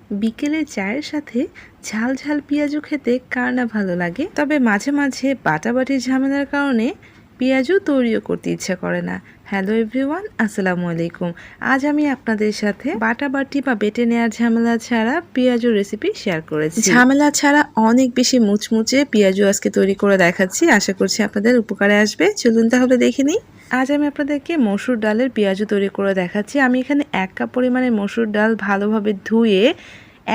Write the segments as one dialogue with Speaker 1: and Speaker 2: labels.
Speaker 1: বিকেলে চায়ের সাথে ঝাল ঝাল পেঁয়াজু খেতে কার না ভালো লাগে। তবে মাঝে মাঝে বাটাবাটির ঝামেলার কারণে পেঁয়াজু তৈরিও করতে ইচ্ছা করে না। হ্যালো এভরিওয়ান, আসসালামু আলাইকুম। আজ আমি আপনাদের সাথে বাটাবাটি বা বেটে নেওয়ার ঝামেলা ছাড়া পেঁয়াজু রেসিপি শেয়ার করেছি। ঝামেলা ছাড়া অনেক বেশি মুচমুচে পেঁয়াজু আজকে তৈরি করে দেখাচ্ছি। আশা করছি আপনাদের উপকারে আসবে। চলুন তাহলে দেখে নিই। আজ আমি আপনাদেরকে মসুর ডালের পেঁয়াজু তৈরি করে দেখাচ্ছি। আমি এখানে 1 কাপ পরিমাণে মসুর ডাল ভালোভাবে ধুয়ে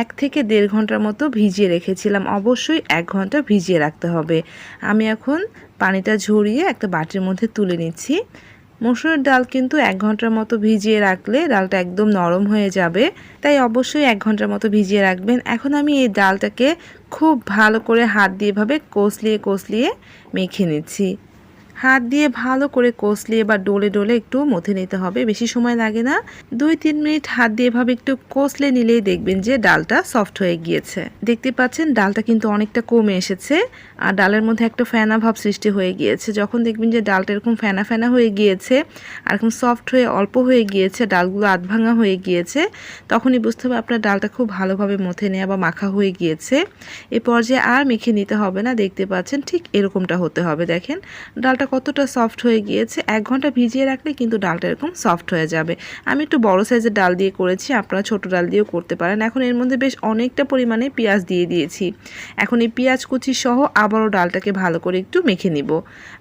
Speaker 1: 1 থেকে 1.5 ঘন্টার মতো ভিজিয়ে রেখেছিলাম। অবশ্যই 1 ঘন্টা ভিজিয়ে রাখতে হবে। আমি এখন পানিটা ঝরিয়ে একটা বাটির মধ্যে তুলে নিচ্ছি। মসুরের ডাল কিন্তু 1 ঘন্টার মতো ভিজিয়ে রাখলে ডালটা একদম নরম হয়ে যাবে, তাই অবশ্যই 1 ঘন্টার মতো ভিজিয়ে রাখবেন। এখন আমি এই ডালটাকে খুব ভালো করে হাত দিয়ে এভাবে কষলিয়ে মেখে নিচ্ছি। হাত দিয়ে ভালো করে কষলিয়ে বা ডলে ডলে একটু মথে নিতে হবে। বেশি সময় লাগে না, 2-3 মিনিট হাত দিয়ে এভাবে একটু কষলে নিলেই দেখবেন যে ডালটা সফট হয়ে গিয়েছে। দেখতে পাচ্ছেন ডালটা কিন্তু অনেকটা কমে এসেছে আর ডালের মধ্যে একটা ফেনা ভাব সৃষ্টি হয়ে গিয়েছে। যখন দেখবেন যে ডালটা এরকম ফেনা ফেনা হয়ে গিয়েছে আর এরকম সফট হয়ে অল্প হয়ে গিয়েছে, ডালগুলো আধ ভাঙা হয়ে গিয়েছে, তখনই বুঝতে হবে আপনার ডালটা খুব ভালোভাবে মথে নেওয়া বা মাখা হয়ে গিয়েছে। এ পর্যায়ে আর মেখে নিতে হবে না। দেখতে পাচ্ছেন ঠিক এরকমটা হতে হবে। দেখেন ডালটা কতটা সফট হয়ে গিয়েছে। 1 ঘন্টা ভিজিয়ে রাখলে কিন্তু ডালটা এরকম সফট হয়ে যাবে। আমি একটু বড় সাইজের ডাল দিয়ে করেছি, আপনারা ছোট ডাল দিয়েও করতে পারেন। এখন এর মধ্যে বেশ অনেকটা পরিমাণে পেঁয়াজ দিয়ে দিয়েছি। এখন এই পেঁয়াজ কুচি সহ আবারও ডালটাকে ভালো করে একটু মেখে নিব।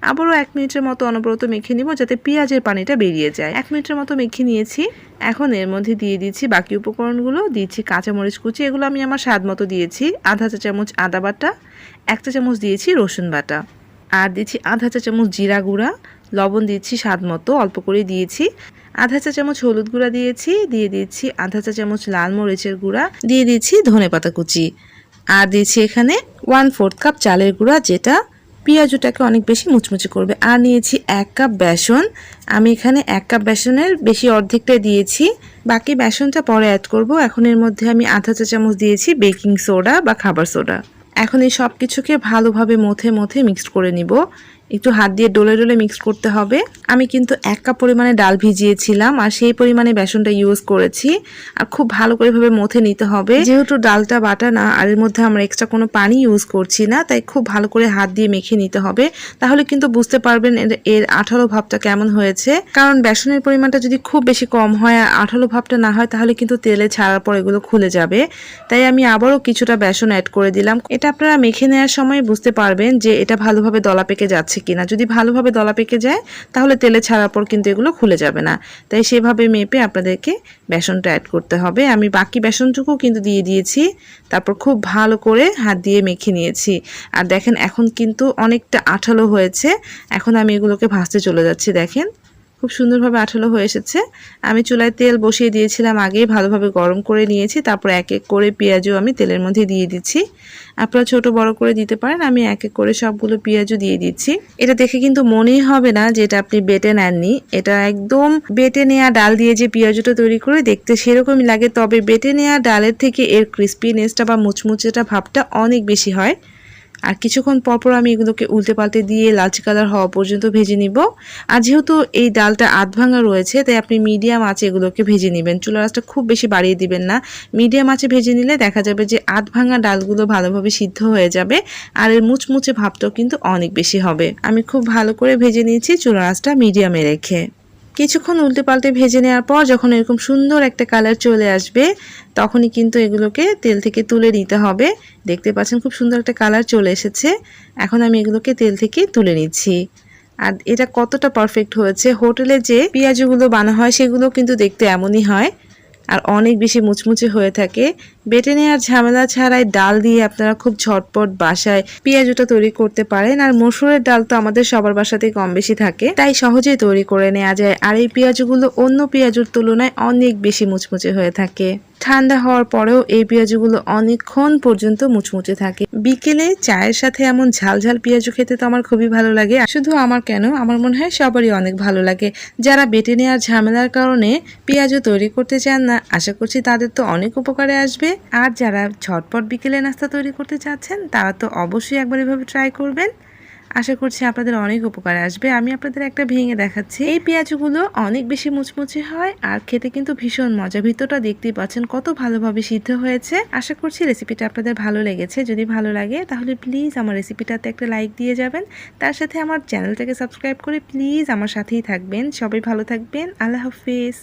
Speaker 1: আবারও 1 মিনিটের মতো অনবরত মেখে নিব যাতে পেঁয়াজের পানিটা বেরিয়ে যায়। 1 মিনিটের মতো মেখে নিয়েছি। এখন এর মধ্যে দিয়ে দিচ্ছি বাকি উপকরণগুলো। দিচ্ছি কাঁচামরিচ কুচি, এগুলো আমি আমার স্বাদ মতো দিয়েছি। আধা চা চামচ আদা বাটা, 1 চা চামচ দিয়েছি রসুন বাটা, আর দিচ্ছি আধা চা চামচ জিরা গুঁড়া, লবণ দিচ্ছি স্বাদ মতো অল্প করে দিয়েছি, আধা চা চামচ হলুদ গুঁড়া দিয়েছি, দিয়ে দিচ্ছি আধা চা চামচ লাল মরিচের গুঁড়া, দিয়ে দিচ্ছি ধনেপাতা কুচি, আর দিচ্ছি এখানে 1/4 কাপ চালের গুঁড়া, যেটা পেঁয়াজুটাকে অনেক বেশি মুচমুচে করবে। আর নিয়েছি 1 কাপ বেসন। আমি এখানে 1 কাপ বেসনের বেশি অর্ধেকটা দিয়েছি, বাকি বেসনটা পরে অ্যাড করব। এখন এর মধ্যে আমি আধা চা চামচ দিয়েছি বেকিং সোডা বা খাবার সোডা। এখন এই সব কিছুকে ভালোভাবে মথে মিক্সড করে নিব। একটু হাত দিয়ে ডলে ডলে মিক্স করতে হবে। আমি কিন্তু 1 কাপ পরিমাণে ডাল ভিজিয়েছিলাম আর সেই পরিমাণে বেসনটা ইউজ করেছি। আর খুব ভালো করে ভাবে মথে নিতে হবে। যেহেতু ডালটা বাটা না আর এর মধ্যে আমরা এক্সট্রা কোনো পানি ইউজ করছি না, তাই খুব ভালো করে হাত দিয়ে মেখে নিতে হবে। তাহলে কিন্তু বুঝতে পারবেন এর আঠালো ভাবটা কেমন হয়েছে। কারণ বেসনের পরিমাণটা যদি খুব বেশি কম হয় আর আঠালো ভাবটা না হয় তাহলে কিন্তু তেলে ছাড়ার পর এগুলো খুলে যাবে। তাই আমি আবারও কিছুটা বেসন অ্যাড করে দিলাম। এটা আপনারা মেখে নেওয়ার সময় বুঝতে পারবেন যে এটা ভালোভাবে দলা পেকে যাচ্ছে কিনা। যদি ভালোভাবে দলা পেকে যায় তাহলে তেলে ছাড়ার পর কিন্তু এগুলো খুলে যাবে না। তাই সেভাবে মেপে আপনাদেরকে বেসনটা অ্যাড করতে হবে। আমি বাকি বেসনটুকু কিন্তু দিয়ে দিয়েছি। তারপর খুব ভালো করে হাত দিয়ে মেখে নিয়েছি। আর দেখেন এখন কিন্তু অনেকটা আঠালো হয়েছে। এখন আমি এগুলোকে ভাজতে চলে যাচ্ছি। দেখেন খুব সুন্দরভাবে আঠালো হয়ে এসেছে। আমি চুলায় তেল বসিয়ে দিয়েছিলাম, আগেই ভালোভাবে গরম করে নিয়েছি। তারপর এক এক করে পেঁয়াজও আমি তেলের মধ্যে দিয়ে দিচ্ছি। আপনারা ছোট বড় করে দিতে পারেন। আমি এক এক করে সবগুলো পেঁয়াজও দিয়ে দিচ্ছি। এটা দেখে কিন্তু মনেই হবে না যে এটা আপনি বেটে নেননি। এটা একদম বেটে নেওয়া ডাল দিয়ে যে পেঁয়াজটা তৈরি করে দেখতে সেরকমই লাগে, তবে বেটে নেওয়া ডালের থেকে এর ক্রিস্পিনেসটা বা মুচমুচেটা ভাবটা অনেক বেশি হয়। আর কিছুক্ষণ পরপর আমি এগুলোকে উল্টে পাল্টে দিয়ে লালচে কালার হওয়া পর্যন্ত ভেজে নিব। আর যেহেতু এই ডালটা আধ ভাঙা রয়েছে তাই আপনি মিডিয়াম আঁচে এগুলোকে ভেজে নেবেন। চুলার আঁচটা খুব বেশি বাড়িয়ে দিবেন না। মিডিয়াম আঁচে ভেজে নিলে দেখা যাবে যে আধ ভাঙা ডালগুলো ভালোভাবে সিদ্ধ হয়ে যাবে আর এর মুচমুচে ভাবটাও কিন্তু অনেক বেশি হবে। আমি খুব ভালো করে ভেজে নিয়েছি চুলার আঁচটা মিডিয়ামে রেখে। কিছুক্ষণ উল্টে পাল্টে ভেজে নেওয়ার পর যখন এরকম সুন্দর একটা কালার চলে আসবে তখনই কিন্তু এগুলোকে তেল থেকে তুলে নিতে হবে। দেখতে পাচ্ছেন খুব সুন্দর একটা কালার চলে এসেছে। এখন আমি এগুলোকে তেল থেকে তুলে নিচ্ছি। আর এটা কতটা পারফেক্ট হয়েছে, হোটেলে যে পেঁয়াজগুলো বানা হয় সেগুলো কিন্তু দেখতে এমনই হয় আর অনেক বেশি মুচমুচে হয়ে থাকে। বেটে নেওয়ার ঝামেলা ছাড়াই ডাল দিয়ে আপনারা খুব ঝটপট বাসায় পেঁয়াজুটা তৈরি করতে পারেন। আর মসুরের ডাল তো আমাদের সবার বাসাতেই কম বেশি থাকে, তাই সহজেই তৈরি করে নেওয়া যায়। আর এই পেঁয়াজগুলো অন্য পেঁয়াজুর তুলনায় অনেক বেশি মুচমুচে হয়ে থাকে। ঠান্ডা হওয়ার পরেও এই পেঁয়াজুগুলো অনেকক্ষণ পর্যন্ত মুচমুচে থাকে। বিকেলে চায়ের সাথে এমন ঝাল ঝাল পেঁয়াজু খেতে তো আমার খুবই ভালো লাগে। শুধু আমার কেন, আমার মনে হয় সবারই অনেক ভালো লাগে। যারা বেটে নেওয়ার ঝামেলার কারণে পেঁয়াজু তৈরি করতে চান না, আশা করছি তাদের তো অনেক উপকারে আসবে। আর যারা ঝটপট বিকেলে নাস্তা তৈরি করতে চাচ্ছেন তারা তো অবশ্যই একবার এভাবে ট্রাই করবেন। আশা করছি আপনাদের অনেক উপকারে আসবে। আমি আপনাদের একটা ভেঙে দেখাচ্ছি। এই পেঁয়াজগুলো অনেক বেশি মুচমুচে হয় আর খেতে কিন্তু ভীষণ মজা। ভিতরটা দেখতেই পাচ্ছেন কত ভালোভাবে সিদ্ধ হয়েছে। আশা করছি রেসিপিটা আপনাদের ভালো লেগেছে। যদি ভালো লাগে তাহলে প্লিজ আমার রেসিপিটাতে একটা লাইক দিয়ে যাবেন। তার সাথে আমার চ্যানেলটাকে সাবস্ক্রাইব করে প্লিজ আমার সাথেই থাকবেন। সবাই ভালো থাকবেন। আল্লাহ হাফেজ।